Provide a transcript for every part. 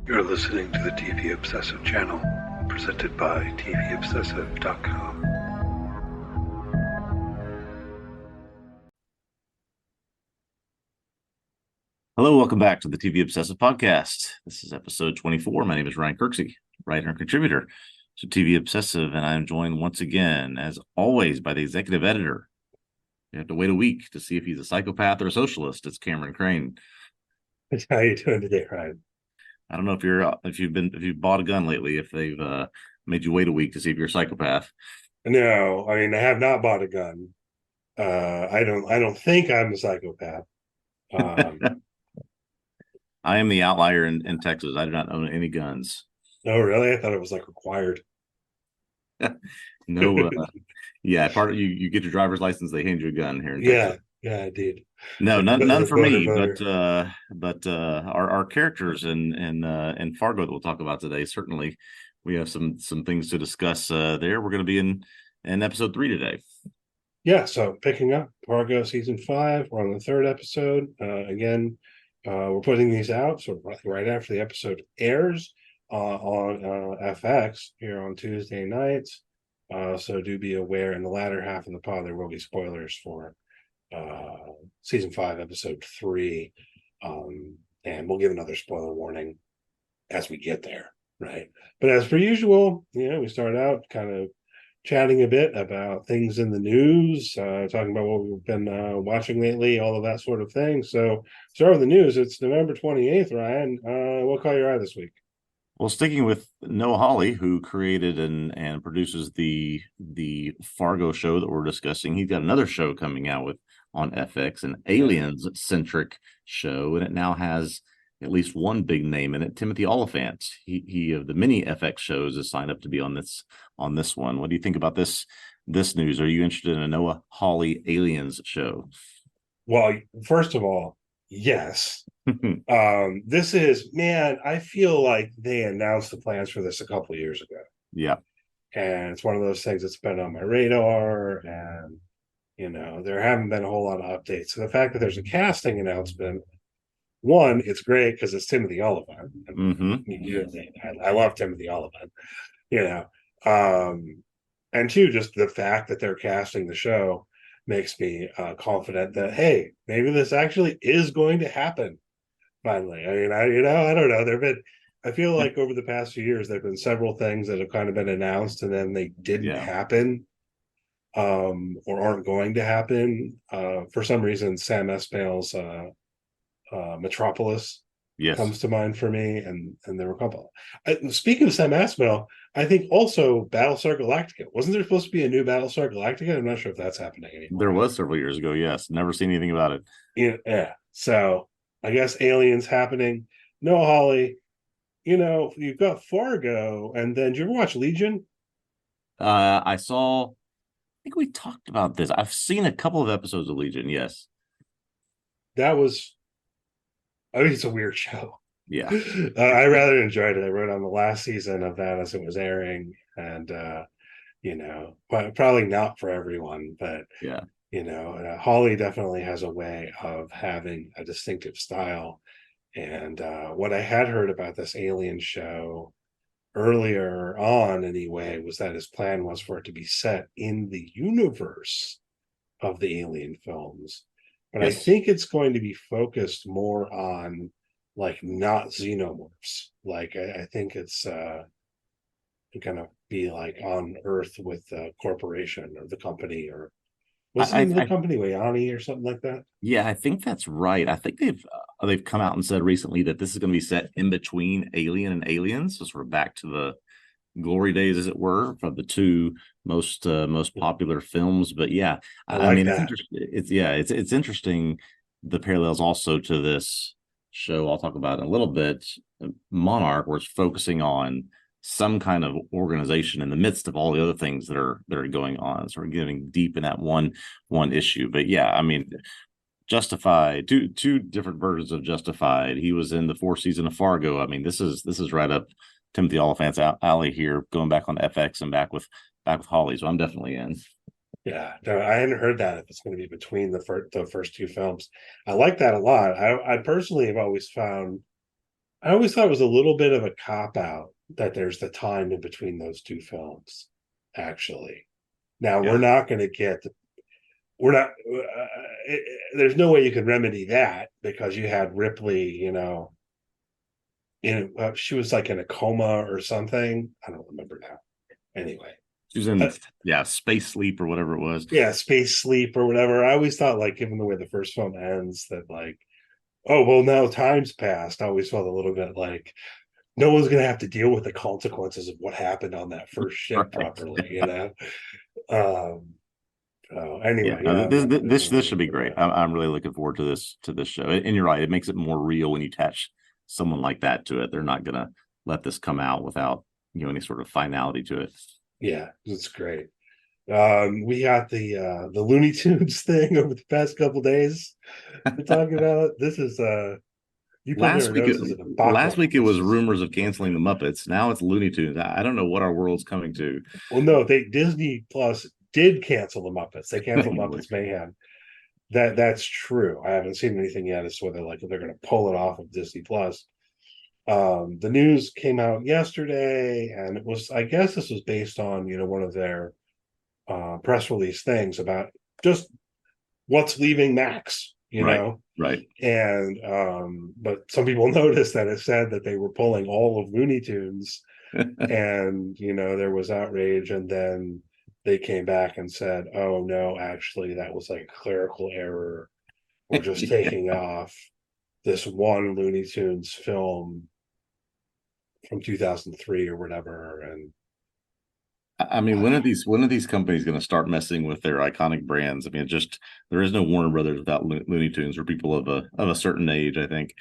You're listening to the TV Obsessive channel, presented by TVObsessive.com. Hello, welcome back to the TV Obsessive podcast. This is episode 24. My name is Ryan Kirksey, writer and contributor to TV Obsessive, and I am joined once again, as always, by the executive editor. You have to wait a week to see if he's a psychopath or a socialist. It's Cameron Crane. How you doing today, Ryan? I don't know if you've bought a gun lately, if they've made you wait a week to see if you're a psychopath. No, I mean I have not bought a gun. I don't think I'm a psychopath. I am the outlier in Texas. I do not own any guns. Oh, really? I thought it was like required. No, yeah, part of you get your driver's license, they hand you a gun here in Texas. Yeah, I did. No, none for me. Voter. But our characters in Fargo that we'll talk about today, certainly we have some things to discuss there. We're going to be in episode 3 today. Yeah, so picking up Fargo season 5. We're on the 3rd episode. Again, we're putting these out sort of right after the episode airs on FX here on Tuesday nights. So do be aware in the latter half of the pod there will be spoilers for season 5 episode 3, and we'll give another spoiler warning as we get there, right? But as per usual, we start out kind of chatting a bit about things in the news, talking about what we've been watching lately, all of that sort of thing. So start with the news. It's November 28th. Ryan, what caught your eye this week? Well, sticking with Noah Hawley, who created and produces the Fargo show that we're discussing, he's got another show coming out on FX, an aliens-centric show, and it now has at least one big name in it, Timothy Oliphant. He of the many FX shows is signed up to be on this one. What do you think about this news? Are you interested in a Noah Hawley aliens show? Well, first of all, yes. This is, man, I feel like they announced the plans for this a couple of years ago. Yeah. And it's one of those things that's been on my radar, and there haven't been a whole lot of updates. So the fact that there's a casting announcement, one, it's great because it's Timothy Oliphant. I love Timothy Oliphant, and two, just the fact that they're casting the show makes me confident that, hey, maybe this actually is going to happen finally. I mean, I don't know. I feel like over the past few years, there've been several things that have kind of been announced and then they didn't happen, or aren't going to happen. For some reason, Sam Esmail's Metropolis comes to mind for me, and there were a couple. Speaking of Sam Esmail, I think also Battlestar Galactica. Wasn't there supposed to be a new Battlestar Galactica? I'm not sure if that's happening anymore. There was several years ago, yes. Never seen anything about it. Yeah. So I guess aliens happening. Noah Hawley, you've got Fargo, and then did you ever watch Legion? I think we talked about this. I've seen a couple of episodes of Legion, yes. It's a weird show. Yeah. I rather enjoyed it. I wrote on the last season of that as it was airing, and probably not for everyone, but yeah. Hawley definitely has a way of having a distinctive style. And what I had heard about this alien show earlier on anyway was that his plan was for it to be set in the universe of the alien films. But I think it's going to be focused more on like not xenomorphs. Like I think it's going to be like on Earth with the corporation or the company, or what's the name of the company, Wayani or something like that? Yeah, I think that's right. I think they've come out and said recently that this is going to be set in between Alien and Aliens, so sort of back to the glory days, as it were, of the two most popular films. But yeah, I mean, it's interesting, the parallels also to this show I'll talk about in a little bit, Monarch, where it's focusing on some kind of organization in the midst of all the other things that are going on, sort of getting deep in that one issue. But yeah, I mean, Justified, two different versions of Justified. He was in the 4th season of Fargo. I mean, this is right up Timothy Oliphant's alley here, going back on FX and back with Hawley. So I'm definitely in. Yeah, no, I hadn't heard that if it's going to be between the first two films. I like that a lot. I personally have always found I always thought it was a little bit of a cop out that there's the time in between those two films. Actually, now we're Yeah. not going to get. We're not. There's no way you can remedy that because you had Ripley. She was like in a coma or something. I don't remember now. Anyway, She was in uh, space sleep or whatever it was. yeah, space sleep or whatever. I always thought, like, given the way the first film ends, that like, oh well, now time's passed. I always felt a little bit like no one's going to have to deal with the consequences of what happened on that first ship Right. properly. Um, so anyway, No, yeah, this should be great. I'm really looking forward to this show. And you're right, it makes it more real when you attach someone like that to it. They're not gonna let this come out without any sort of finality to it. yeah, it's great. We got the Looney Tunes thing over the past couple days. We're talking about this is you put in Last our week, notes as an last debacle. week it This was is rumors of canceling the Muppets. Now it's Looney Tunes. I don't know what our world's coming to. well, no, they Disney Plus did cancel the Muppets. They canceled Muppets Mayhem. That's true. I haven't seen anything yet as to whether like they're going to pull it off of Disney Plus. The news came out yesterday, and it was I guess this was based on one of their press release things about just what's leaving Max, Right, right. and but some people noticed that it said that they were pulling all of Looney Tunes, and there was outrage, and then they came back and said, oh no, actually that was like a clerical error. We're just taking off this one Looney Tunes film from 2003 or whatever. And I mean, when are these companies going to start messing with their iconic brands? I mean, there is no Warner Brothers without Looney Tunes for people of a certain age, I think.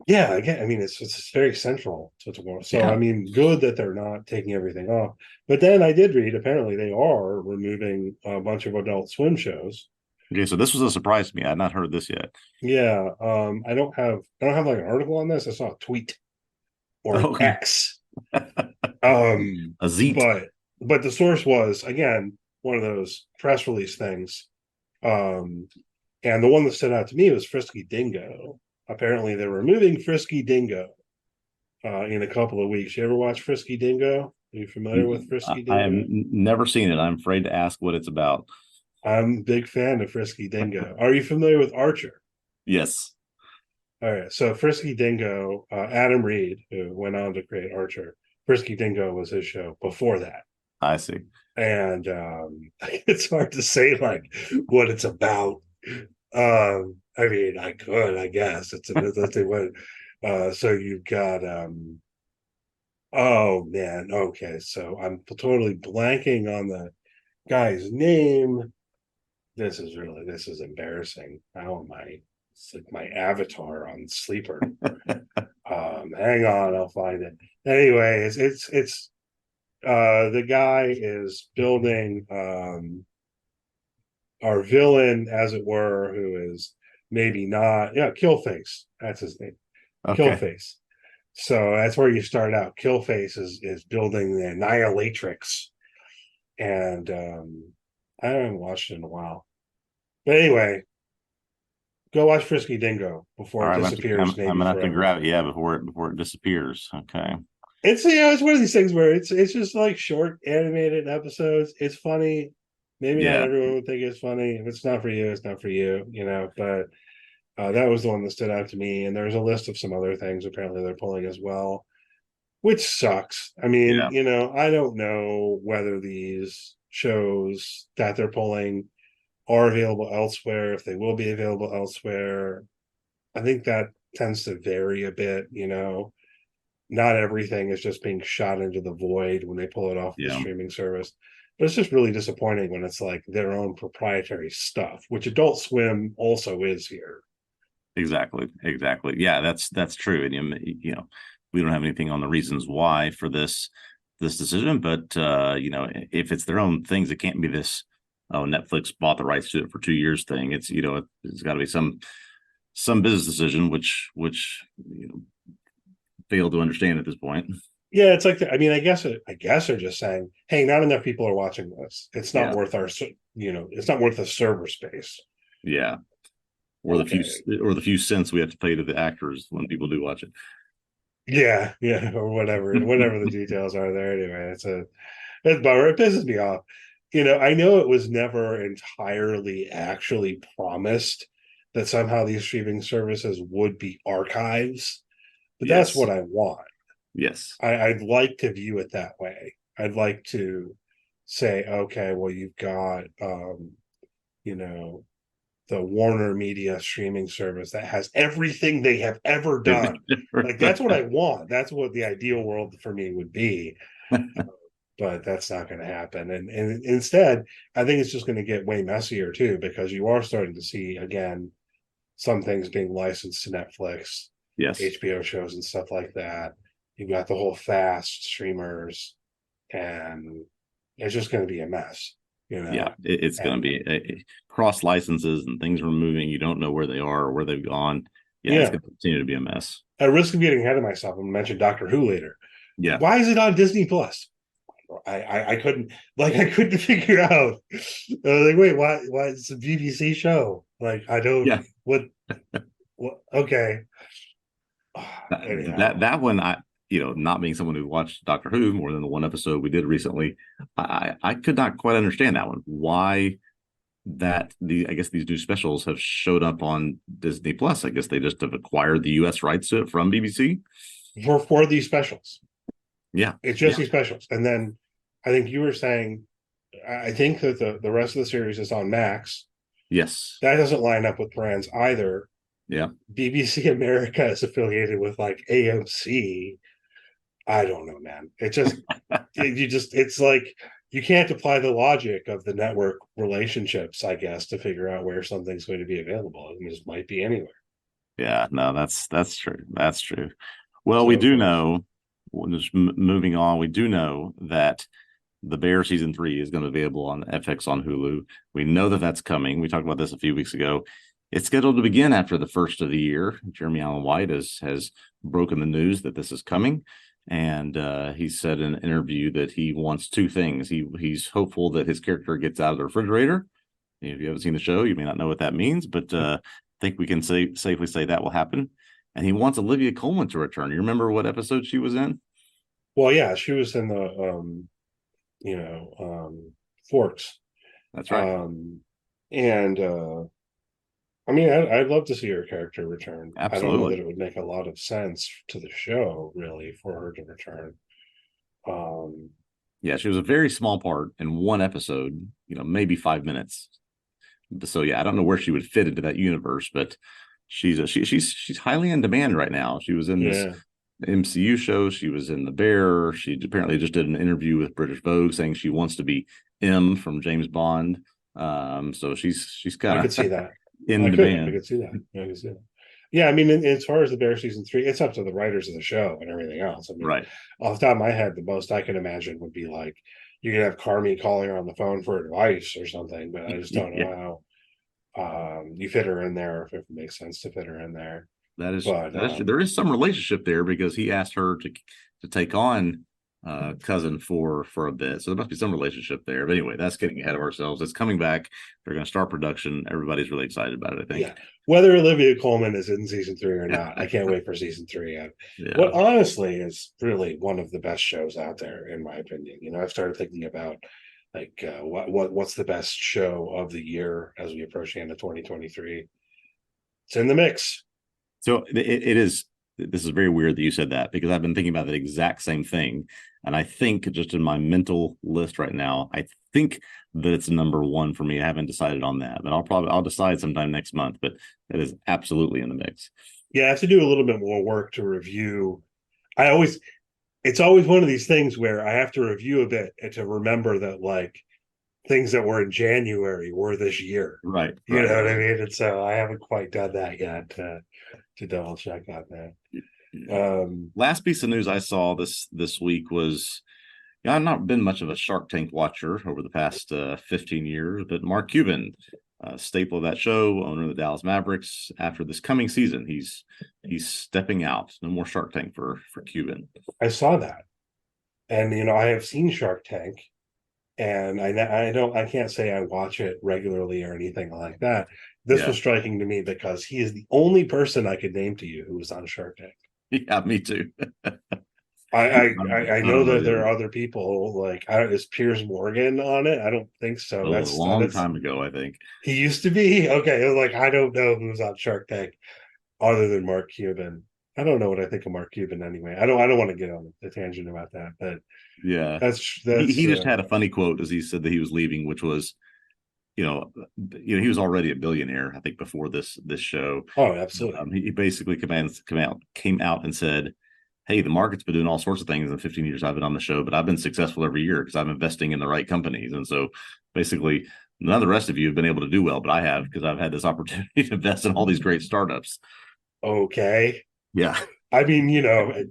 yeah, again, I mean, it's very central to the world. So I Yeah. mean, good that they're not taking everything off. But then I did read apparently they are removing a bunch of Adult Swim shows. Okay, so this was a surprise to me. I had not heard this yet. Yeah, I don't have like an article on this. I saw a tweet or an Okay. X. Um, A Zeet. but the source was again one of those press release things. Um, and the one that stood out to me was Frisky Dingo. Apparently, they're removing Frisky Dingo in a couple of weeks. You ever watch Frisky Dingo? Are you familiar with Frisky I have Dingo? never seen it. I'm afraid to ask what it's about. I'm a big fan of Frisky Dingo. Are you familiar with Archer? Yes, All right, so Frisky Dingo, Adam Reed, who went on to create Archer, Frisky Dingo was his show before that. I see. And it's hard to say like what it's about. I mean, I guess it's a what. So you've got oh man, okay, so I'm totally blanking on the guy's name. This is embarrassing. How am I? It's like my avatar on Sleeper. Hang on, I'll find it. Anyway, it's the guy is building our villain, as it were, who is maybe not, yeah, Killface. That's his name. Okay. Killface. So that's where you start out. Killface is building the Annihilatrix. And I haven't watched it in a while. But anyway, go watch Frisky Dingo before All it right, disappears, I'm maybe gonna have to forever. grab it, yeah, before it disappears. Okay. It's one of these things where it's just like short animated episodes. It's funny. Maybe not Yeah. everyone would think it's funny. If it's not for you, it's not for you, but that was the one that stood out to me. And there's a list of some other things apparently they're pulling as well, which sucks. I mean, Yeah. I don't know whether these shows that they're pulling are available elsewhere, if they will be available elsewhere. I think that tends to vary a bit. Not everything is just being shot into the void when they pull it off the Yeah. streaming service. But it's just really disappointing when it's like their own proprietary stuff, which Adult Swim also is here. Exactly. Yeah, that's true. And we don't have anything on the reasons why for this decision, but if it's their own things, it can't be this, oh, Netflix bought the rights to it for 2 years thing. It's got to be some business decision which failed to understand at this point. Yeah, it's like I mean, I guess they're just saying, hey, not enough people are watching this. It's not Yeah. worth it's not worth the server space. Yeah. or Okay. the few cents we have to pay to the actors when people do watch it. Yeah, or whatever the details are there. Anyway, it's bummer. It pisses me off. I know it was never entirely actually promised that somehow these streaming services would be archives, but that's Yes. what I want. Yes. I'd like to view it that way. I'd like to say, okay, well, you've got you know, the Warner Media streaming service that has everything they have ever done. Like that's what I want. That's what the ideal world for me would be. But that's not going to happen. And instead, I think it's just going to get way messier too, because you are starting to see again some things being licensed to Netflix, Yes. HBO shows and stuff like that. You've got the whole fast streamers, and it's just going to be a mess. Yeah, it's going to be cross licenses and things are moving. You don't know where they are or where they've gone. Yeah, it's going to continue to be a mess. At risk of getting ahead of myself, I'm going to mention Doctor Who later. Yeah. Why is it on Disney Plus? I couldn't figure out. I was like, wait, why it's a BBC show? Like, I don't. Yeah. What? Okay. That one, not being someone who watched Doctor Who more than the one episode we did recently, I could not quite understand that one. Why I guess these new specials have showed up on Disney Plus. I guess they just have acquired the US rights to it from BBC for these specials. Yeah, it's just these specials, and then I think you were saying, I think that the rest of the series is on Max. Yes, that doesn't line up with brands either. Yeah, BBC America is affiliated with like AMC. I don't know, man. It just it's like you can't apply the logic of the network relationships, I guess, to figure out where something's going to be available. It just might be anywhere. Yeah, no, that's true. That's true. Well, we do know, just moving on, we do know that The Bear season 3 is going to be available on FX on Hulu. We know that that's coming. We talked about this a few weeks ago. It's scheduled to begin after the first of the year. Jeremy Allen White has broken the news that this is coming. And he said in an interview that he wants two things. He's hopeful that his character gets out of the refrigerator. If you haven't seen the show, you may not know what that means, but I think we can safely say that will happen. And he wants Olivia Colman to return. You remember what episode she was in? Well, yeah, she was in the Forks. That's right. And I mean, I'd love to see her character return. Absolutely. I don't know that it would make a lot of sense to the show, really, for her to return. Yeah, she was a very small part in one episode, maybe 5 minutes. So yeah, I don't know where she would fit into that universe, but she's highly in demand right now. She was in this MCU show. She was in The Bear. She apparently just did an interview with British Vogue saying she wants to be M from James Bond. So she's kind of, I could see that. in demand. I could see that. I could see that. Yeah, I mean, as far as The Bear season 3, it's up to the writers of the show and everything else. I mean, right. Off the top of my head, the most I can imagine would be like you could have Carmi calling her on the phone for advice or something, but I just don't know how you fit her in there, if it makes sense to fit her in there. That's there is some relationship there because he asked her to take on Cousin for a bit, so there must be some relationship there. But anyway, that's getting ahead of ourselves. It's coming back. They're going to start production. Everybody's really excited about it, I think. Yeah, whether Olivia Colman is in season 3 or not, I can't wait for season 3. What honestly is really one of the best shows out there, in my opinion. I've started thinking about like what's the best show of the year as we approach the end of 2023. It's in the mix. So it is. This is very weird that you said that, because I've been thinking about the exact same thing. And I think just in my mental list right now, I think that it's number one for me. I haven't decided on that, but I'll decide sometime next month, but it is absolutely in the mix. Yeah, I have to do a little bit more work to review. It's always one of these things where I have to review a bit and to remember that like things that were in January were this year. Right. You know what I mean? And so I haven't quite done that yet to double check on that. Last piece of news I saw this week was, I've not been much of a Shark Tank watcher over the past 15 years, but Mark Cuban, staple of that show, owner of the Dallas Mavericks, after this coming season, he's stepping out. No more Shark Tank for Cuban. I saw that, and I have seen Shark Tank, and I can't say I watch it regularly or anything like that, This was striking to me because he is the only person I could name to you who was on Shark Tank. Yeah, me too. I know that there are other people like is Piers Morgan on it? I don't think so. A long time ago, I think. He used to be okay. Like I don't know who's on Shark Tank other than Mark Cuban. I don't know what I think of Mark Cuban anyway. I don't want to get on the tangent about that, but yeah, that's he just had a funny quote as he said that he was leaving, which was, you know, he was already a billionaire, I think, before this show. Oh, absolutely. He basically came out and said, hey, the market's been doing all sorts of things in the 15 years I've been on the show, but I've been successful every year because I'm investing in the right companies. And so basically, none of the rest of you have been able to do well, but I have because I've had this opportunity to invest in all these great startups. Okay. Yeah. I mean,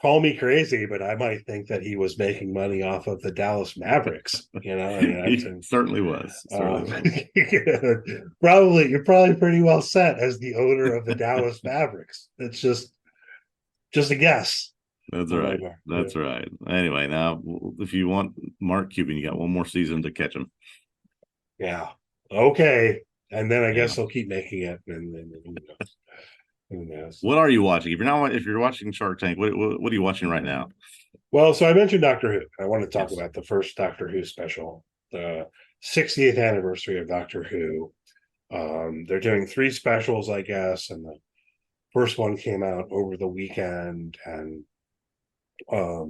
call me crazy, but I might think that he was making money off of the Dallas Mavericks. He certainly was. You're probably pretty well set as the owner of the Dallas Mavericks. It's just a guess. That's right. That's right. Anyway, now if you want Mark Cuban, you got one more season to catch him. Yeah. Okay. And then I guess they'll keep making it. And then who knows? What are you watching? If you're watching Shark Tank, what are you watching right now? Well, so I mentioned Doctor Who. I want to talk about the first Doctor Who special, the 60th anniversary of Doctor Who. They're doing 3 specials, I guess, and the first one came out over the weekend, and I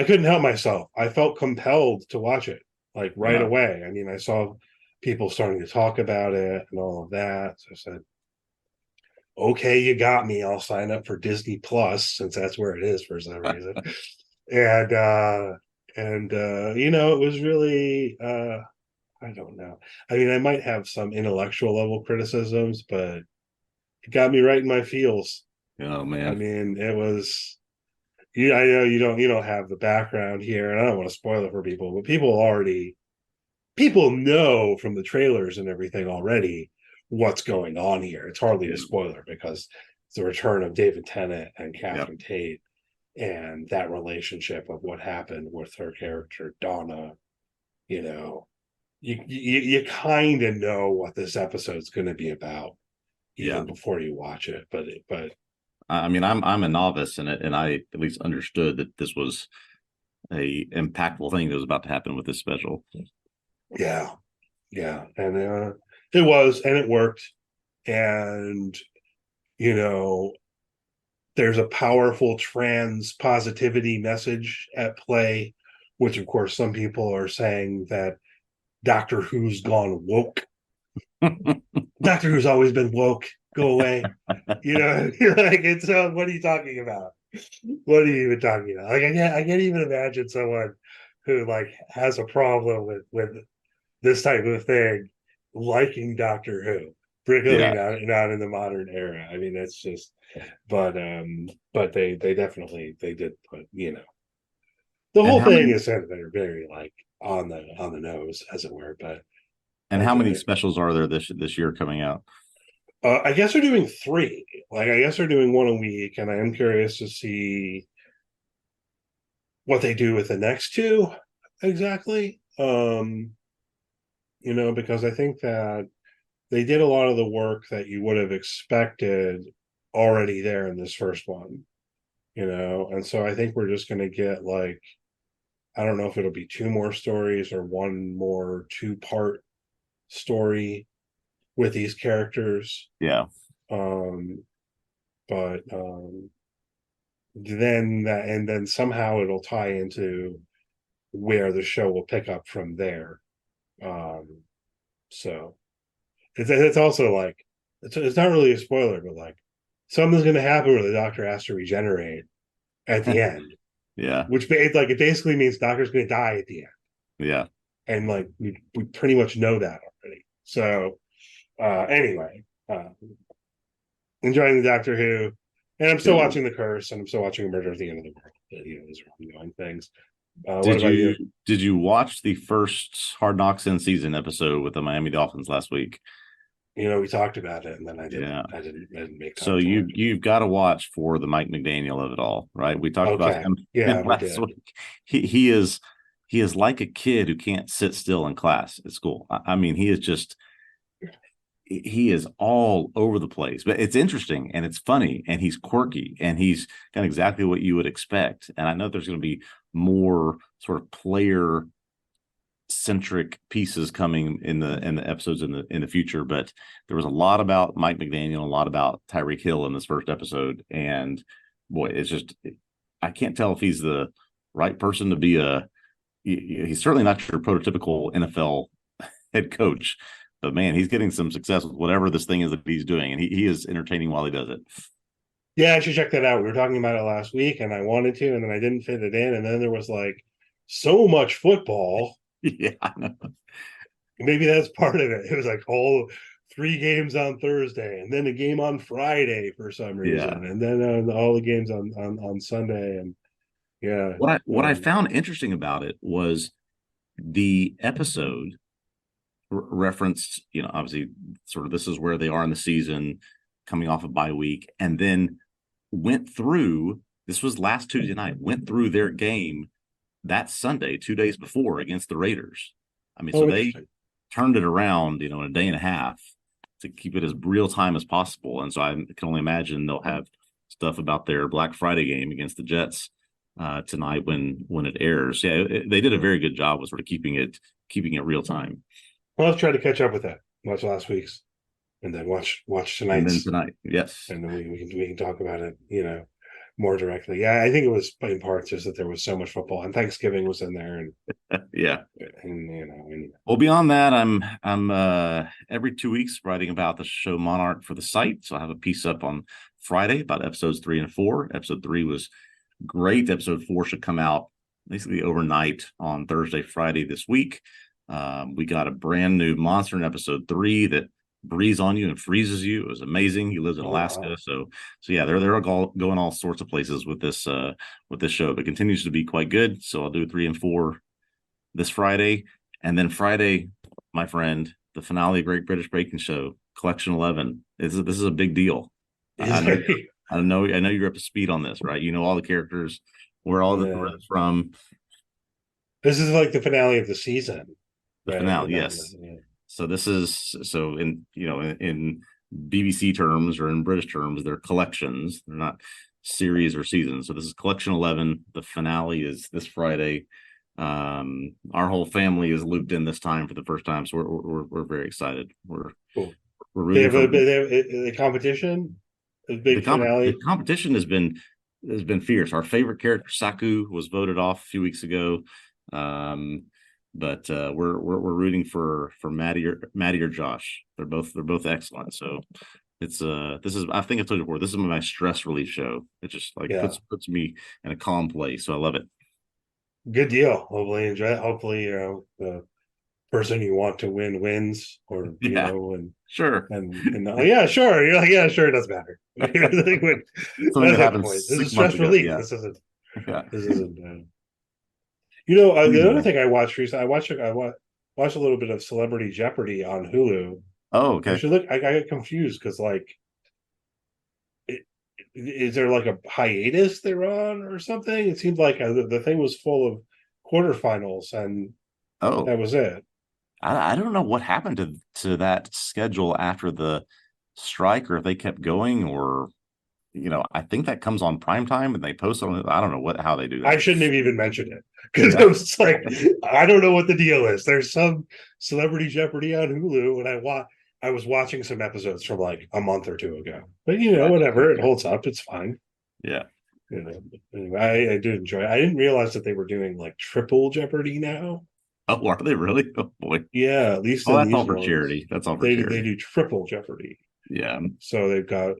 couldn't help myself. I felt compelled to watch it like right away. I mean, I saw people starting to talk about it and all of that. So I said, okay, you got me. I'll sign up for Disney Plus since that's where it is for some reason. and it was really I don't know. I mean, I might have some intellectual level criticisms, but it got me right in my feels. Oh man. I mean, it was I know you don't have the background here, and I don't want to spoil it for people, but people know from the trailers and everything already what's going on here. It's hardly a spoiler because it's the return of David Tennant and Catherine Tate and that relationship of what happened with her character Donna. You kind of know what this episode's going to be about even before you watch it, but I mean, I'm a novice in it, and I at least understood that this was a impactful thing that was about to happen with this special. Yeah, and it was, and it worked, and there's a powerful trans positivity message at play, which of course some people are saying that Doctor Who's gone woke. Doctor Who's always been woke. Go away. What are you talking about? What are you even talking about? Like I can't even imagine someone who has a problem with this type of thing liking Doctor Who, particularly not in the modern era. I mean, it's just but they definitely did put the whole thing is kind of very on the nose, as it were. But how many specials are there this year coming out? I guess they're doing 3. I guess they're doing 1 a week, and I am curious to see what they do with the next 2 exactly. Because I think that they did a lot of the work that you would have expected already there in this first one. And so I think we're just going to get I don't know if it'll be 2 more stories or 1 more 2-part story with these characters. But then somehow it'll tie into where the show will pick up from there. So it's also it's not really a spoiler, but something's going to happen where the Doctor has to regenerate at the end. Which it basically means Doctor's going to die at the end. And we pretty much know that already. So anyway, enjoying the Doctor Who, and I'm still watching The Curse, and I'm still watching Murder at the End of the World. Those are ongoing things. Did you watch the first Hard Knocks in season episode with the Miami Dolphins last week? We talked about it, and then I didn't make time. So you've got to watch for the Mike McDaniel of it all, right? We talked about him last week. He is like a kid who can't sit still in class at school. I mean, he is just he is all over the place, but it's interesting and it's funny and he's quirky and he's kind of exactly what you would expect. And I know there's going to be more sort of player centric pieces coming in the episodes in the future, but there was a lot about Mike McDaniel, a lot about Tyreek Hill in this first episode, and boy, it's just I can't tell if he's the right person to be he's certainly not your prototypical NFL head coach, but man, he's getting some success with whatever this thing is that he's doing, and he is entertaining while he does it. Yeah, I should check that out. We were talking about it last week, and I wanted to, and then I didn't fit it in, and then there was like so much football. Yeah, I know. Maybe that's part of it. It was like all 3 games on Thursday, and then a game on Friday for some reason, and then all the games on Sunday, and yeah. What I found interesting about it was the episode referenced, obviously, sort of this is where they are in the season, coming off a bye week, and then went through. This was last Tuesday night. Went through their game that Sunday, 2 days before, against the Raiders. I mean, so they turned it around, in a day and a half to keep it as real time as possible. And so I can only imagine they'll have stuff about their Black Friday game against the Jets tonight when it airs. Yeah, they did a very good job with sort of keeping it real time. Well, let's try to catch up with that. Watch last week's, and then watch tonight's. And then tonight, yes. And then we can talk about it, more directly. Yeah, I think it was in part just that there was so much football, and Thanksgiving was in there, and yeah, and well, beyond that, I'm every 2 weeks writing about the show Monarch for the site. So I have a piece up on Friday about episodes 3 and 4. Episode 3 was great. Episode 4 should come out basically overnight on Thursday, Friday this week. We got a brand new monster in episode 3 that breathes on you and freezes you. It was amazing. He lives in Alaska. Wow. So yeah, they're going all sorts of places with this show, but continues to be quite good. So I'll do 3 and 4 this Friday. And then Friday, my friend, the finale of Great British Baking Show, Collection 11. This is a big deal. I know you're up to speed on this, right? You know all the characters, where all the from. This is like the finale of the season. The finale, yes. Yeah. So this is in BBC terms or in British terms, they're collections. They're not series or seasons. So this is Collection 11. The finale is this Friday. Our whole family is looped in this time for the first time, so we're very excited. We're rooting for the competition. The competition has been fierce. Our favorite character, Saku, was voted off a few weeks ago. But we're rooting for Maddie or Josh. They're both excellent. So it's I think I told you before, this is my stress relief show. It just puts me in a calm place. So I love it. Good deal. Hopefully enjoy it. Hopefully the person you want to win wins, or and sure. And yeah, sure. You're like, yeah, sure, it doesn't matter. That's the point. This is stress relief. Yeah. This isn't the Yeah. other thing I watched recently, I watched a little bit of Celebrity Jeopardy on Hulu. Oh, okay. I got confused because is there like a hiatus they're on or something? It seemed like the thing was full of quarterfinals, and that was it. I don't know what happened to that schedule after the strike, or if they kept going, or I think that comes on primetime and they post on it. I don't know how they do that. I shouldn't have even mentioned it because I was just like, I don't know what the deal is. There's some Celebrity Jeopardy on Hulu, and I was watching some episodes from like a month or two ago. But whatever, it holds up. It's fine. Yeah. Anyway, I did enjoy it. I didn't realize that they were doing like triple Jeopardy now. Oh, are they really? Oh boy. Yeah, at least that's all for charity. That's all for charity. They do triple Jeopardy. Yeah. So they've got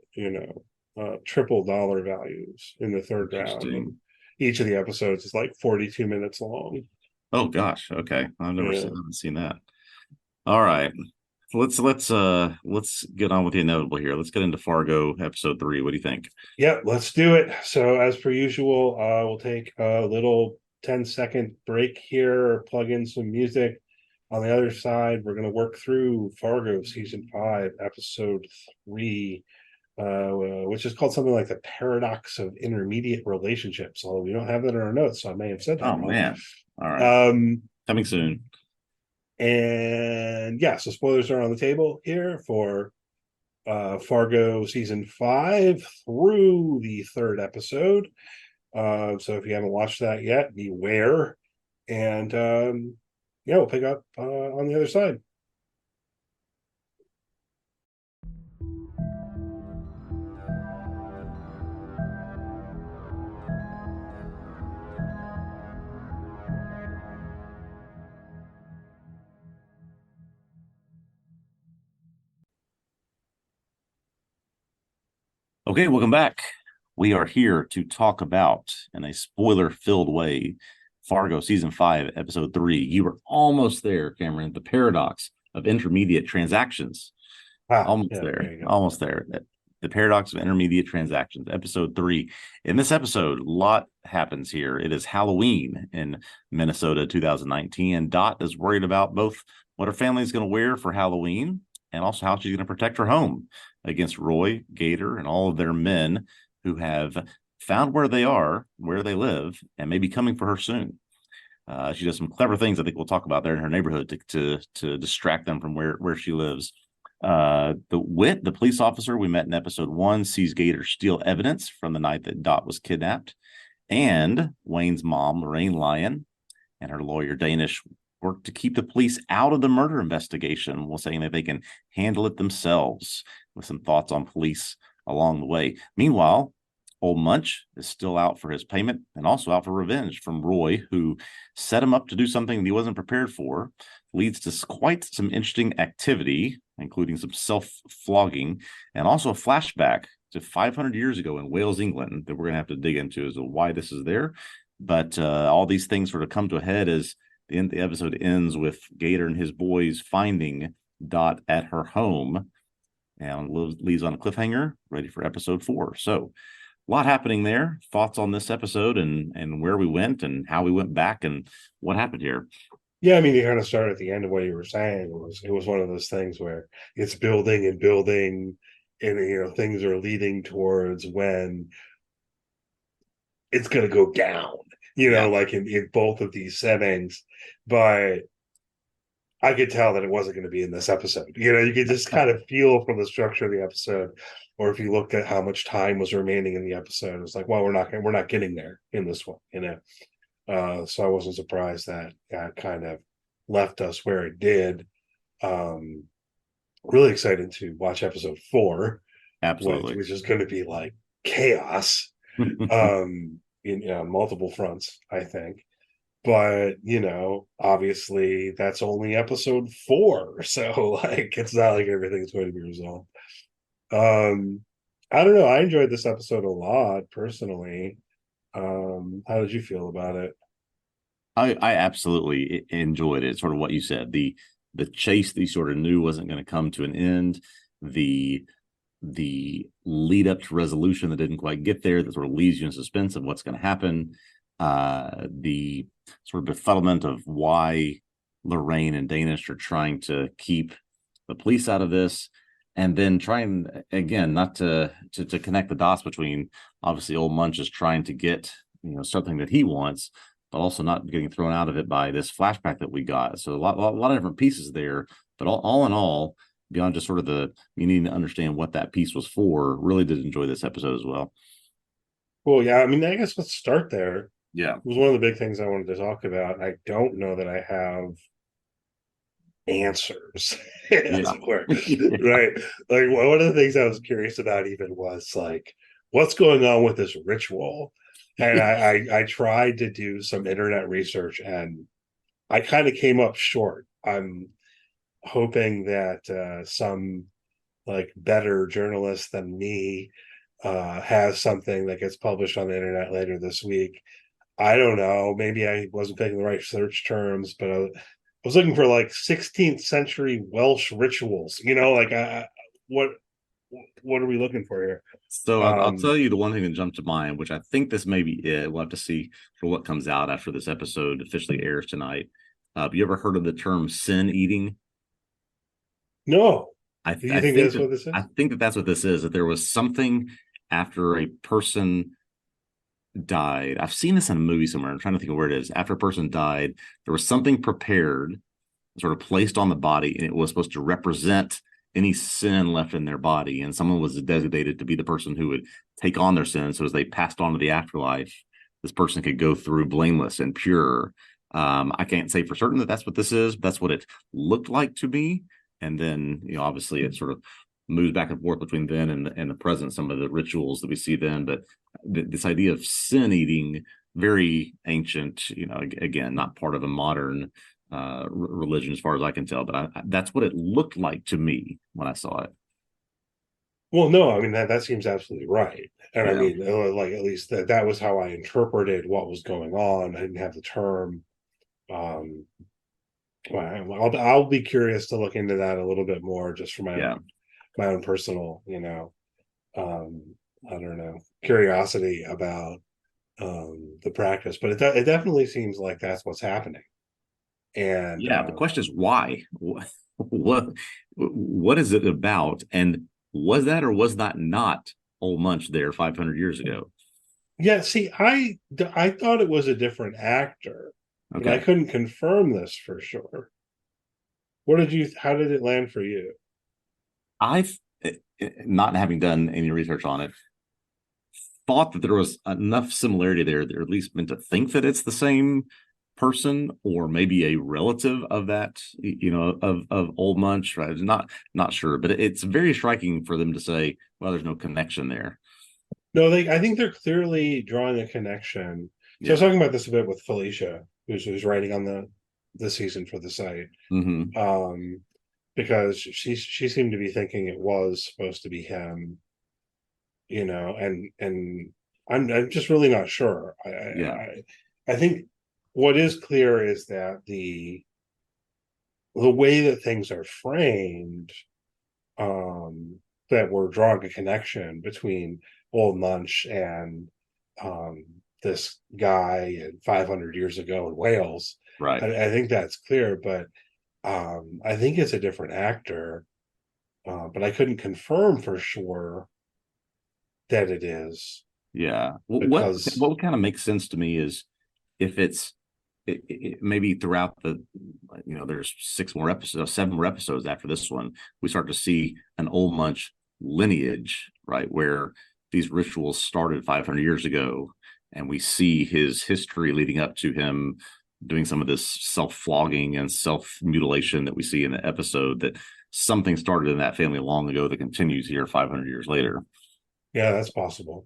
triple dollar values in the third round. And each of the episodes is like 42 minutes long. Oh gosh. Okay. I haven't seen that. All right. Let's get on with the inevitable here. Let's get into Fargo episode 3. What do you think? Yeah, let's do it. So as per usual, we'll take a little 10-second break here, plug in some music. On the other side, we're going to work through Fargo season 5, episode 3, which is called something like the paradox of intermediate relationships. Although we don't have that in our notes, so I may have said that. Oh man! All right, coming soon. And yeah, so spoilers are on the table here for Fargo season 5 through the third episode. So if you haven't watched that yet, beware. And yeah, we'll pick up on the other side. Okay, welcome back. We are here to talk about, in a spoiler-filled way, Fargo Season 5, Episode 3. You were almost there, Cameron. The paradox of intermediate transactions. Almost there. Almost there. The paradox of intermediate transactions, Episode 3. In this episode, a lot happens here. It is Halloween in Minnesota 2019, and Dot is worried about both what her family is going to wear for Halloween and also how she's going to protect her home against Roy, Gator, and all of their men who have found where they are, where they live, and may be coming for her soon. She does some clever things I think we'll talk about there in her neighborhood to distract them from where she lives. The police officer we met in episode 1, sees Gator steal evidence from the night that Dot was kidnapped. And Wayne's mom, Lorraine Lyon, and her lawyer, Danish, work to keep the police out of the murder investigation while saying that they can handle it themselves, with some thoughts on police along the way. Meanwhile, Old Munch is still out for his payment and also out for revenge from Roy, who set him up to do something that he wasn't prepared for. Leads to quite some interesting activity, including some self-flogging and also a flashback to 500 years ago in Wales, England, that we're going to have to dig into as to why this is there. But all these things sort of come to a head as the episode ends with Gator and his boys finding Dot at her home, and leaves on a cliffhanger, ready for episode 4. So a lot happening there. Thoughts on this episode and where we went and how we went back and what happened here. Yeah, I mean, you kind of started at the end of what you were saying. It was one of those things where it's building and building, and things are leading towards when it's going to go down. Like in both of these settings, but I could tell that it wasn't going to be in this episode. You could just kind of feel from the structure of the episode, or if you looked at how much time was remaining in the episode, it's like, well, we're not getting there in this one. So I wasn't surprised that kind of left us where it did. Really excited to watch episode 4, Absolutely, which is going to be like chaos, in multiple fronts, I think. But obviously that's only episode 4, so like it's not like everything's going to be resolved. I don't know. I enjoyed this episode a lot personally. How did you feel about it? I absolutely enjoyed it. Sort of what you said. The chase that you sort of knew wasn't going to come to an end. The lead up to resolution that didn't quite get there, that sort of leaves you in suspense of what's going to happen. The sort of befuddlement of why Lorraine and Danish are trying to keep the police out of this, and then trying again not to connect the dots between, obviously Old Munch is trying to get something that he wants, but also not getting thrown out of it by this flashback that we got. So a lot of different pieces there, but all in all, beyond just sort of you need to understand what that piece was for, really did enjoy this episode as well. Well, yeah, I mean, I guess let's start there. Yeah. It was one of the big things I wanted to talk about. I don't know that I have answers, as it were. Right? Like, one of the things I was curious about even was like, what's going on with this ritual? And I tried to do some internet research, and I kind of came up short. I'm hoping that some like better journalist than me has something that gets published on the internet later this week. I don't know. Maybe I wasn't picking the right search terms, but I was looking for like 16th century Welsh rituals. What are we looking for here? So I'll tell you the one thing that jumped to mind, which I think this may be it. We'll have to see for what comes out after this episode officially airs tonight. Have you ever heard of the term sin eating? No. I think that's what this is? I think that's what this is, that there was something after a person died. I've seen this in a movie somewhere. I'm trying to think of where it is. After a person died, there was something prepared, sort of placed on the body, and it was supposed to represent any sin left in their body. And someone was designated to be the person who would take on their sin. So as they passed on to the afterlife, this person could go through blameless and pure. I can't say for certain that that's what this is, but that's what it looked like to me. And then, obviously it sort of moves back and forth between then and the present, some of the rituals that we see then. But this idea of sin eating, very ancient, again, not part of a modern religion as far as I can tell, but that's what it looked like to me when I saw it. Well, no, I mean that seems absolutely right, and I Yeah. mean, like at least that was how I interpreted what was going on. I didn't have the term. Well, I'll be curious to look into that a little bit more, just for my own personal, I don't know, curiosity about the practice. But it definitely seems like that's what's happening. And The question is why? What is it about? And was that or was that not Old Munch there 500 years ago? yeah, see, I thought it was a different actor, but I Okay. couldn't confirm this for sure. How did it land for you? I've, not having done any research on it, thought that there was enough similarity there that at least meant to think that it's the same person or maybe a relative of that, of Old Munch. Right? Not sure, but it's very striking for them to say, well, there's no connection there. No, I think they're clearly drawing a connection. So I was talking about this a bit with Felicia, who's writing on the season for the site. Mm-hmm. Because she seemed to be thinking it was supposed to be him, and I'm just really not sure. I think what is clear is that the way that things are framed, that we're drawing a connection between Old Munch and this guy 500 years ago in Wales. Right. I think that's clear, but I think it's a different actor, but I couldn't confirm for sure that it is. Yeah. Well, Because what kind of makes sense to me is if it's maybe throughout there's 7 more episodes after this one, we start to see an Old Munch lineage, right, where these rituals started 500 years ago, and we see his history leading up to him doing some of this self-flogging and self-mutilation that we see in the episode, that something started in that family long ago that continues here 500 years later. Yeah, that's possible.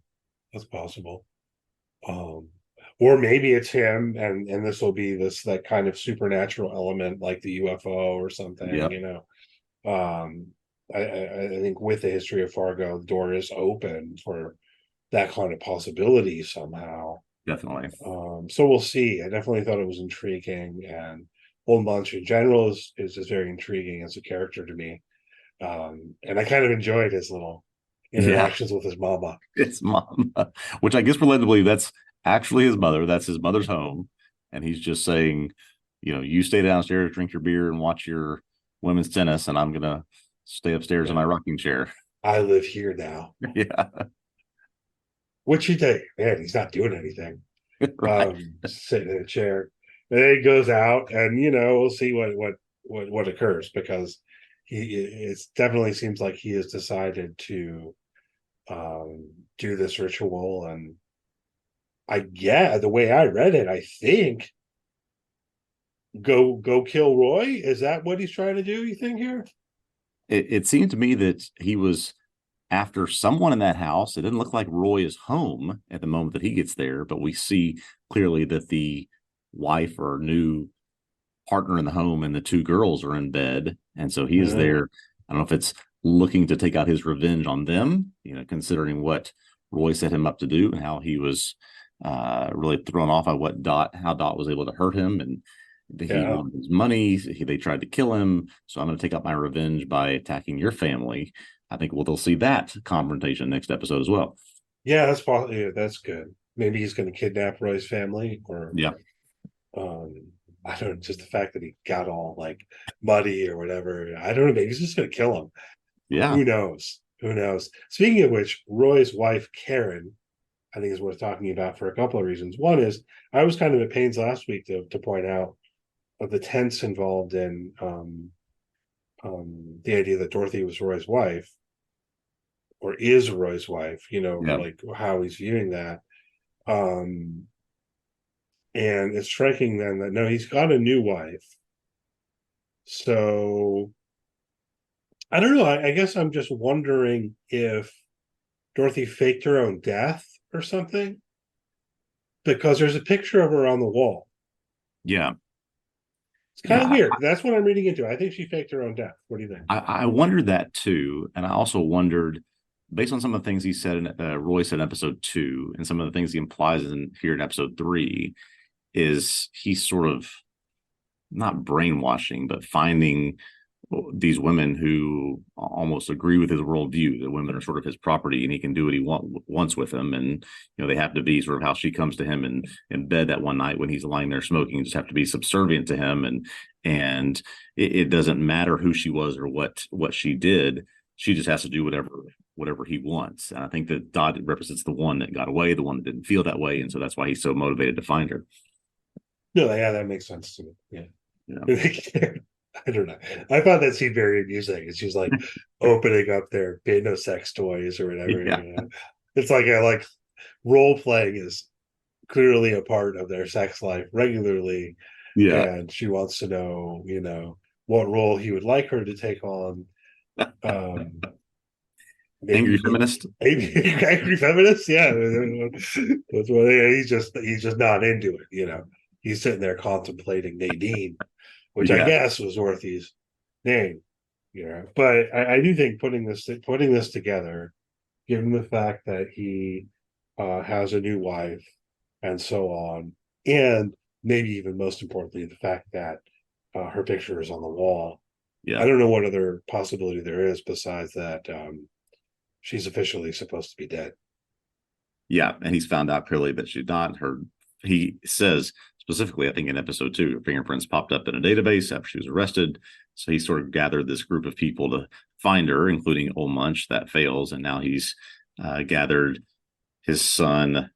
Or maybe it's him, and this will be that kind of supernatural element like the UFO or something. Yep. I think with the history of Fargo, the door is open for that kind of possibility somehow. Definitely. So we'll see. I definitely thought it was intriguing, and Old Munch in general is just very intriguing as a character to me. And I kind of enjoyed his little interactions with his mama. His mom, which I guess we're led to believe that's actually his mother. That's his mother's home. And he's just saying, you stay downstairs, drink your beer, and watch your women's tennis, and I'm going to stay upstairs in my rocking chair. I live here now. Yeah. What'd you think? Man, he's not doing anything. Right. Sitting in a chair. Then he goes out, and we'll see what occurs, because it definitely seems like he has decided to do this ritual. And the way I read it, I think go kill Roy. Is that what he's trying to do, you think, here? It seemed to me that he was after someone in that house. It didn't look like Roy is home at the moment that he gets there, but we see clearly that the wife or new partner in the home and the 2 girls are in bed. And so he is there. I don't know if it's looking to take out his revenge on them, considering what Roy set him up to do and how he was really thrown off by how Dot was able to hurt him. And he wanted his money. They tried to kill him. So I'm going to take out my revenge by attacking your family. I think they'll see that confrontation next episode as well. Yeah, that's possible. Yeah, that's good. Maybe he's going to kidnap Roy's family, or I don't know, just the fact that he got all like muddy or whatever. I don't know. Maybe he's just going to kill him. Yeah. Who knows? Speaking of which, Roy's wife, Karen, I think is worth talking about for a couple of reasons. One is I was kind of at pains last week to point out the tense involved in the idea that Dorothy was Roy's wife or is Roy's wife, Yeah. like how he's viewing that. Um, and it's striking then that no, he's got a new wife. So I don't know. I guess I'm just wondering if Dorothy faked her own death or something, because there's a picture of her on the wall. Yeah. It's kind of Yeah. weird. That's what I'm reading into. I think she faked her own death. What do you think? I wondered that too. And I also wondered, based on some of the things he said in Roy said in episode 2, and some of the things he implies in here in episode 3, is he's sort of not brainwashing, but finding these women who almost agree with his worldview. The women are sort of his property, and he can do what he wants with them. And they have to be sort of how she comes to him in bed that one night when he's lying there smoking. Just have to be subservient to him, and it doesn't matter who she was or what she did. She just has to do whatever he wants. And I think that Dodd represents the one that got away, the one that didn't feel that way, and so that's why he's so motivated to find her. No, yeah, that makes sense to me. Yeah. Yeah. I don't know. I found that scene very amusing. It's just like opening up their bin of sex toys or whatever. Yeah. It's like role playing is clearly a part of their sex life regularly. Yeah. And she wants to know, what role he would like her to take on. Angry Maybe feminist. angry feminist. Yeah. That's what he's just not into it. He's sitting there contemplating Nadine, which I Yeah. guess was Dorothy's name. But I do think putting this together, given the fact that he has a new wife and so on, and maybe even most importantly, the fact that her picture is on the wall. Yeah. I don't know what other possibility there is besides that she's officially supposed to be dead. Yeah, and he's found out clearly that she's not. He says specifically, I think in episode 2, her fingerprints popped up in a database after she was arrested. So he sort of gathered this group of people to find her, including Old Munch. That fails, and now he's gathered his son,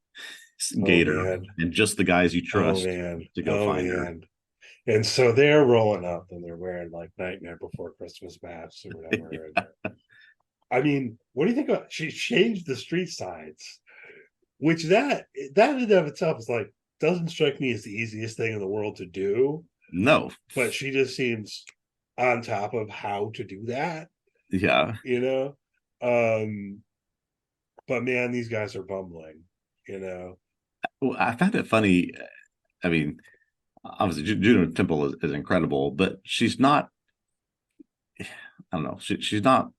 Gator, and just the guys you trust to go find her. And so they're rolling up and they're wearing like Nightmare Before Christmas masks or whatever. I mean, what do you think about she changed the street signs? Which that in and of itself is like, doesn't strike me as the easiest thing in the world to do. No. But she just seems on top of how to do that. Yeah. But man, these guys are bumbling. Well, I found it funny. I mean, obviously Juno Temple is incredible, but she's not, I don't know, she's not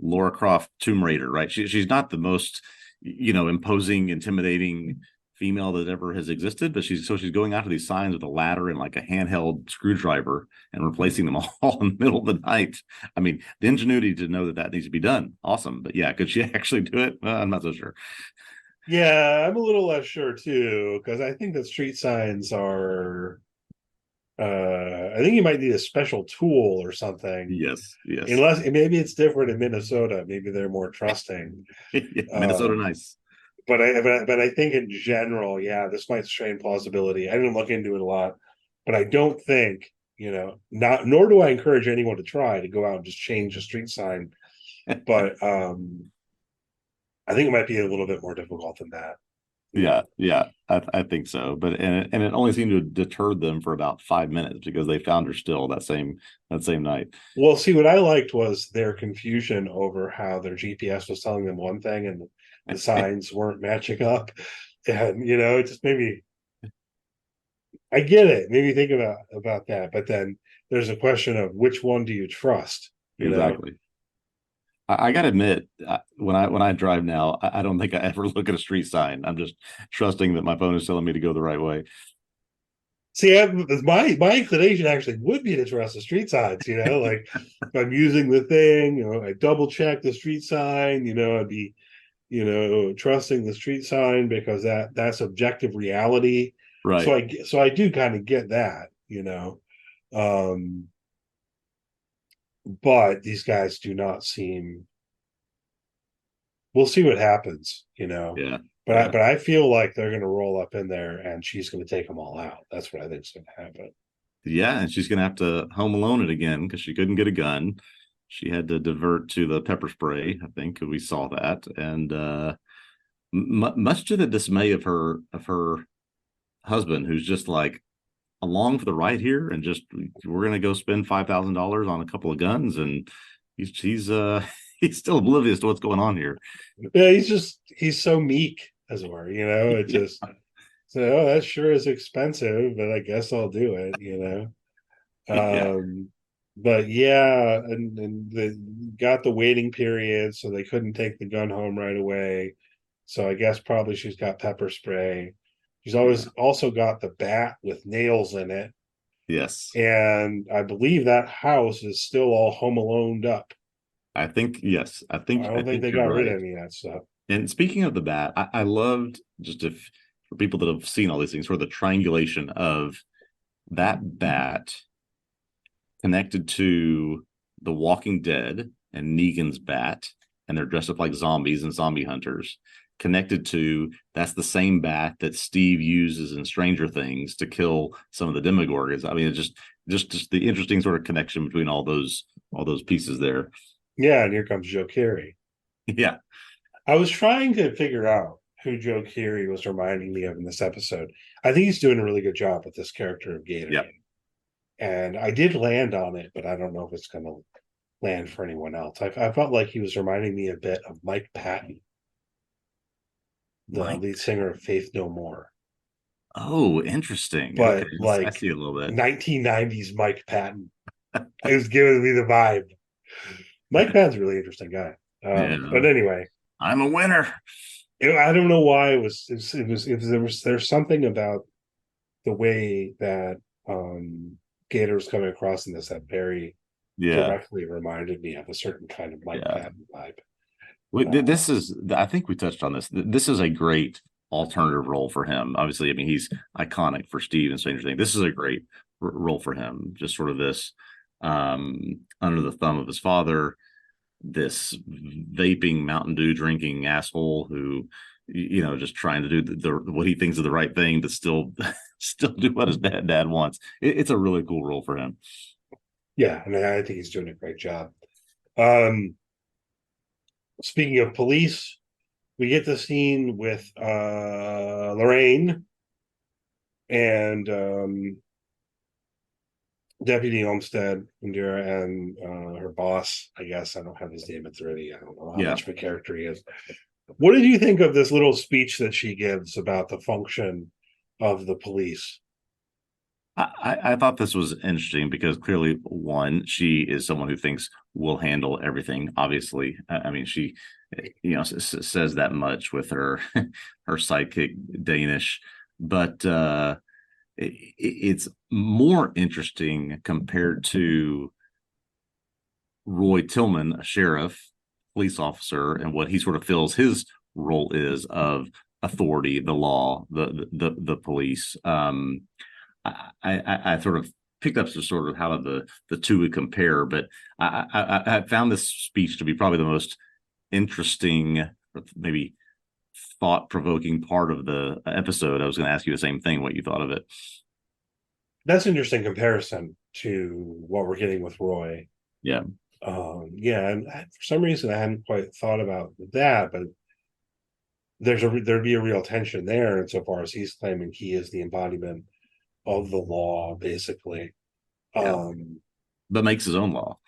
Laura Croft Tomb Raider, right? She's not the most imposing, intimidating female that ever has existed, but she's going after these signs with a ladder and like a handheld screwdriver and replacing them all in the middle of the night. I mean, the ingenuity to know that needs to be done, awesome. But yeah, could she actually do it? I'm not so sure. Yeah, I'm a little less sure too, because I think that street signs are I think you might need a special tool or something. Yes. Unless maybe it's different in Minnesota. Maybe they're more trusting. Minnesota, nice. But I think in general, yeah, this might strain plausibility. I didn't look into it a lot, but I don't think, nor do I encourage anyone to try to go out and just change a street sign. But I think it might be a little bit more difficult than that. Yeah, I think so. But and it only seemed to deter them for about 5 minutes because they found her still that same night. Well, see, what I liked was their confusion over how their GPS was telling them one thing and the signs weren't matching up. And it just made me, I get it, made me think about that. But then there's a question of which one do you trust? Exactly. I gotta admit, when I drive now, I don't think I ever look at a street sign. I'm just trusting that my phone is telling me to go the right way. See, my inclination actually would be to trust the street signs. Like if I'm using the thing, I double check the street sign. I'd be, trusting the street sign because that's objective reality. Right. So I do kind of get that. But these guys do not seem. We'll see what happens, Yeah. But I feel like they're going to roll up in there and she's going to take them all out. That's what I think is going to happen. Yeah, and she's gonna have to home alone it again because she couldn't get a gun. She had to divert to the pepper spray, I think. We saw that, and much to the dismay of her husband, who's just like along for the ride here, and just we're gonna go spend $5,000 on a couple of guns, and he's he's still oblivious to what's going on here. Yeah, he's so meek, as it were, it just so, oh, that sure is expensive, but I guess I'll do it, Yeah, but yeah, and they got the waiting period, so they couldn't take the gun home right away. So I guess probably she's got pepper spray. She's always yeah, also got the bat with nails in it. yes. And I believe that house is still all home aloned up. I think yes. I I don't think think they you're got rid of right. any of that stuff. And speaking of the bat, I loved just if for people that have seen all these things, sort of the triangulation of that bat connected to The Walking Dead and Negan's bat, and they're dressed up like zombies and zombie hunters. Connected to that's the same bat that Steve uses in Stranger Things to kill some of the Demogorgons. I mean, it's just the interesting sort of connection between all those pieces there. Yeah, and here comes Joe Carey. Yeah, I was trying to figure out who Joe Carey was reminding me of in this episode. I think he's doing a really good job with this character of Gator. yeah. And I did land on it, but I don't know if it's going to land for anyone else. I felt like he was reminding me a bit of Mike Patton, the Mike. lead singer of Faith No More, Oh, interesting. Okay, but I like see a little bit. 1990s Mike Patton. It was giving me the vibe. Mike Patton's a really interesting guy. Yeah, But anyway, I'm a winner. I don't know why there's something about the way that Gator was coming across in this that very Yeah, directly reminded me of a certain kind of Mike yeah. Patton vibe. This is, I think we touched on this. This is a great alternative role for him. Obviously, I mean, he's iconic for Steve and Stranger Things. This is a great role for him. Just sort of this under the thumb of his father, this vaping Mountain Dew drinking asshole who, just trying to do what he thinks is the right thing to still still do what his dad wants. It's a really cool role for him. Yeah, and I think he's doing a great job. Um, Speaking of police, we get the scene with Lorraine and Deputy Olmsted, Indira, and her boss. I guess I don't have his name. It's already. I don't know how Yeah. much of a character he is. What did you think of this little speech that she gives about the function of the police? I thought this was interesting because clearly, one, she is someone who thinks we'll handle everything. Obviously, I mean, she, says that much with her her sidekick Danish, but it's more interesting compared to Roy Tillman, a sheriff, police officer, and what he sort of feels his role is of authority, the law, the police. I sort of picked up to sort of how the two would compare, but I found this speech to be probably the most interesting, maybe thought provoking part of the episode. I was going to ask you the same thing, what you thought of it. That's an interesting comparison to what we're getting with Roy. Yeah, Yeah, and for some reason I hadn't quite thought about that, but there'd be a real tension there insofar as he's claiming he is the embodiment of the law, basically. yeah, but makes his own law.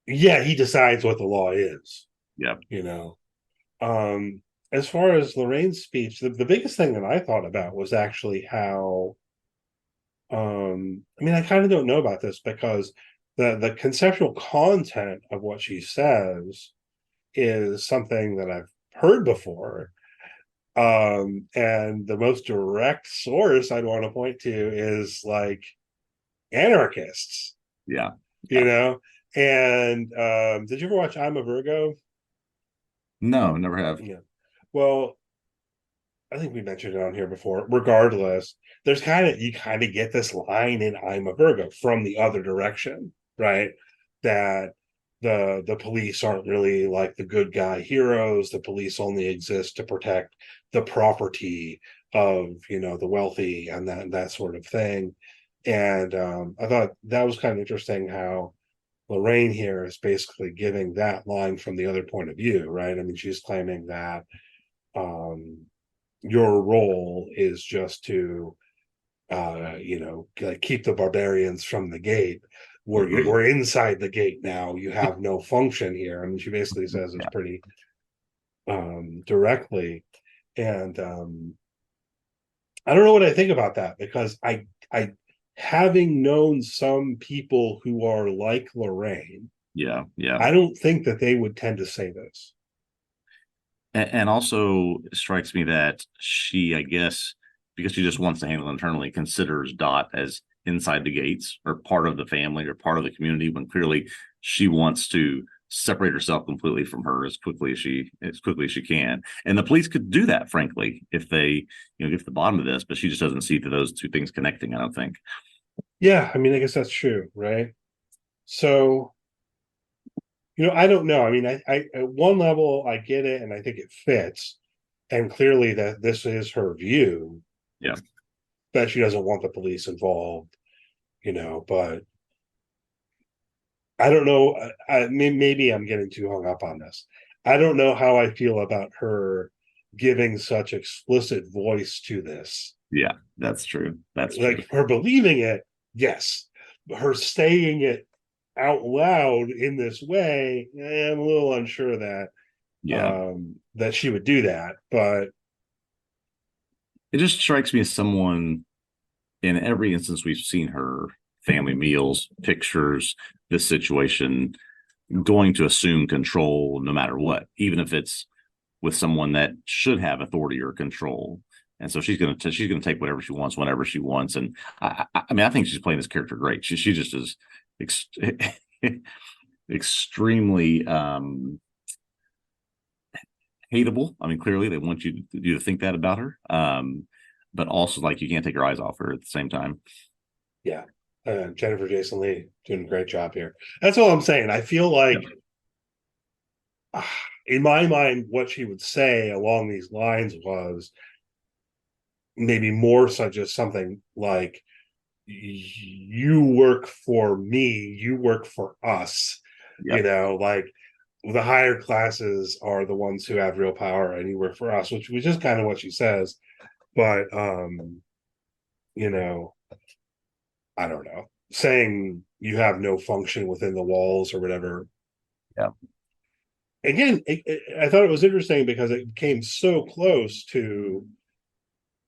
Yeah, he decides what the law is, Yeah, you know. As far as Lorraine's speech, the biggest thing that I thought about was actually how I mean, I kind of don't know about this because the conceptual content of what she says is something that I've heard before. And the most direct source I'd want to point to is like anarchists, yeah, you know. And did you ever watch I'm a Virgo? no, never have. Yeah. Well, I think we mentioned it on here before. Regardless, you kind of get this line in I'm a Virgo from the other direction, right? That the police aren't really like the good guy heroes. The police only exist to protect the property of the wealthy and that sort of thing. And I thought that was kind of interesting how Lorraine here is basically giving that line from the other point of view, right? I mean, she's claiming that your role is just to like keep the barbarians from the gate. We're inside the gate now. You have no function here. I mean, she basically says it's pretty directly. And I don't know what I think about that, because I having known some people who are like Lorraine, Yeah, yeah. I don't think that they would tend to say this. And also it strikes me that she, I guess, because she just wants to handle internally, considers Dot as inside the gates or part of the family or part of the community, when clearly she wants to separate herself completely from her as quickly as she can. And the police could do that, frankly, if they, get to the bottom of this, but she just doesn't see those two things connecting, I don't think. Yeah, I mean, I guess that's true, right? So, I don't know. I mean, I at one level I get it and I think it fits. And clearly that this is her view, Yeah. that she doesn't want the police involved, but I don't know. Maybe I'm getting too hung up on this. I don't know how I feel about her giving such explicit voice to this. Yeah, that's true. That's Like true. her believing it, yes. Her saying it out loud in this way, I'm a little unsure Yeah. that she would do that. But It just strikes me as someone, in every instance we've seen her, family meals, pictures, this situation, going to assume control no matter what, even if it's with someone that should have authority or control. And so she's gonna take whatever she wants whenever she wants. And I mean, I think she's playing this character great. She just is ex- extremely hateable. I mean, clearly they want you to think that about her. But also, like, you can't take your eyes off her at the same time. yeah, Jennifer Jason Leigh doing a great job here. That's all I'm saying. I feel like, in my mind, what she would say along these lines was maybe more such as something like, you work for me, you work for us, Yep. like the higher classes are the ones who have real power and you work for us, which is kind of what she says. But you know I don't know, saying you have no function within the walls or whatever. Yeah. Again, I thought it was interesting because it came so close to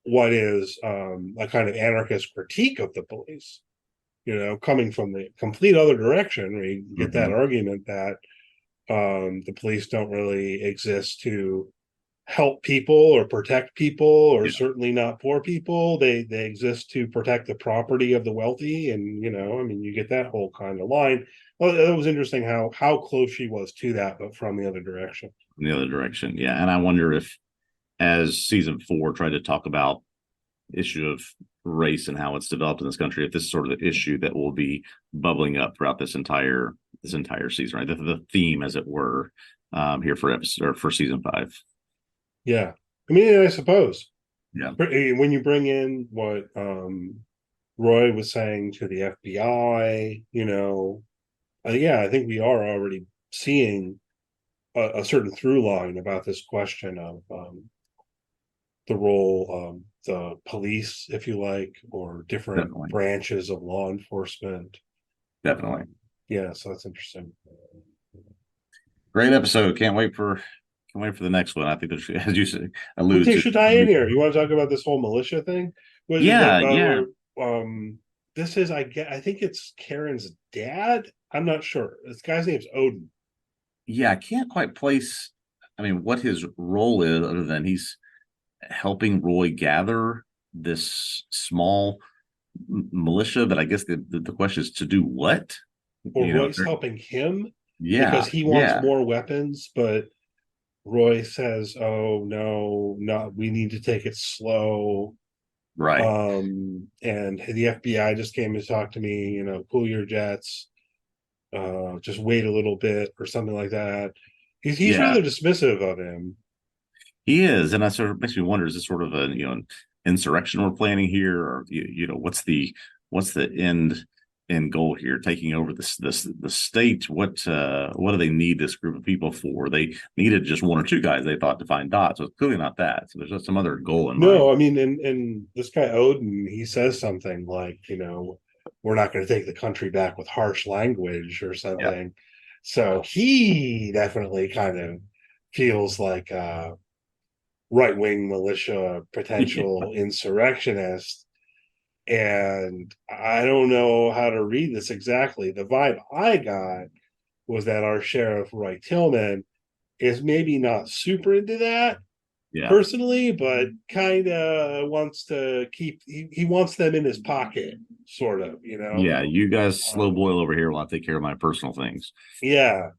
what is a kind of anarchist critique of the police, coming from the complete other direction, where you get that argument that the police don't really exist to help people or protect people, or Yeah. certainly not poor people. They exist to protect the property of the wealthy. And I mean, you get that whole kind of line. Well, it was interesting how close she was to that, but from the other direction. In the other direction. Yeah. And I wonder if, as season 4 tried to talk about issue of race and how it's developed in this country, if this is sort of the issue that will be bubbling up throughout this entire season, right? The theme, as it were, here for episode or for season 5. Yeah, I mean, I suppose, Yeah. when you bring in what Roy was saying to the FBI, yeah, I think we are already seeing a certain through line about this question of the role of the police, if you like, or different Definitely. branches of law enforcement. Definitely. Yeah, so that's interesting. Great episode. Can't wait for the next one. I think there's, as you said, I think alluded you to. should tie in here. You want to talk about this whole militia thing? Was it Yeah, that yeah. this is, I think it's Karen's dad. I'm not sure. This guy's name's Odin. Yeah, I can't quite place, I mean, what his role is, other than he's helping Roy gather this small militia. But I guess the question is, to do what? Or Roy's helping him because Yeah, he wants yeah, more weapons, but Roy says, "Oh no, not we need to take it slow." right. And the FBI just came to talk to me, cool your jets, just wait a little bit or something like that. He's Yeah, rather dismissive of him. he is. And that sort of makes me wonder, is this sort of a, an insurrection we're planning here? Or, what's the what's the end goal here? Taking over the state. What do they need this group of people for? They needed just one or two guys, they thought, to find Dot. So it's clearly not that. So there's just some other goal in mind. No, I mean, and this guy Odin, he says something like, we're not going to take the country back with harsh language or something. Yeah. So he definitely kind of feels like a right-wing militia potential insurrectionist. And I don't know how to read this exactly. The vibe I got was that our sheriff, Roy Tillman, is maybe not super into that Yeah. personally, but kind of wants to keep, he wants them in his pocket, sort of, Yeah, you guys slow boil over here while I take care of my personal things. Yeah.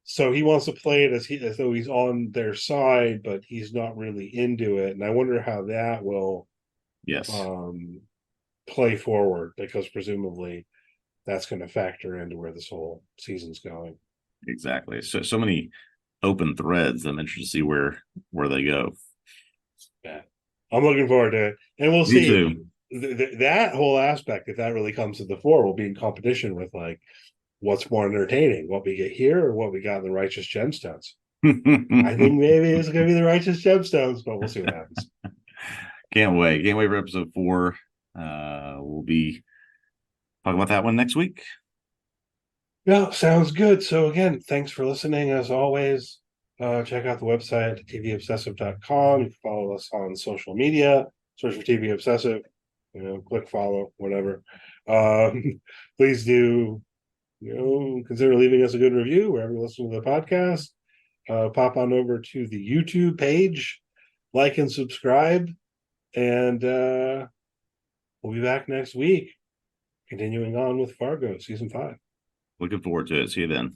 So he wants to play it as though he's on their side, but he's not really into it. And I wonder how that will Yes. Play forward, because presumably that's going to factor into where this whole season's going. Exactly. So many open threads. I'm interested to see where they go. Yeah, I'm looking forward to it, and we'll Me see. too. That whole aspect, if that really comes to the fore, will be in competition with like what's more entertaining, what we get here or what we got in the Righteous Gemstones. I think maybe it's going to be the Righteous Gemstones, but we'll see what happens. Can't wait for episode 4. We'll be talking about that one next week. Yeah, sounds good. So again, thanks for listening. As always, check out the website, tvobsessive.com. You can follow us on social media. Search for TV Obsessive. Click follow, whatever. Please do, consider leaving us a good review wherever you listen to the podcast. Pop on over to the YouTube page, like and subscribe, and we'll be back next week, continuing on with Fargo season 5. Looking forward to it. See you then.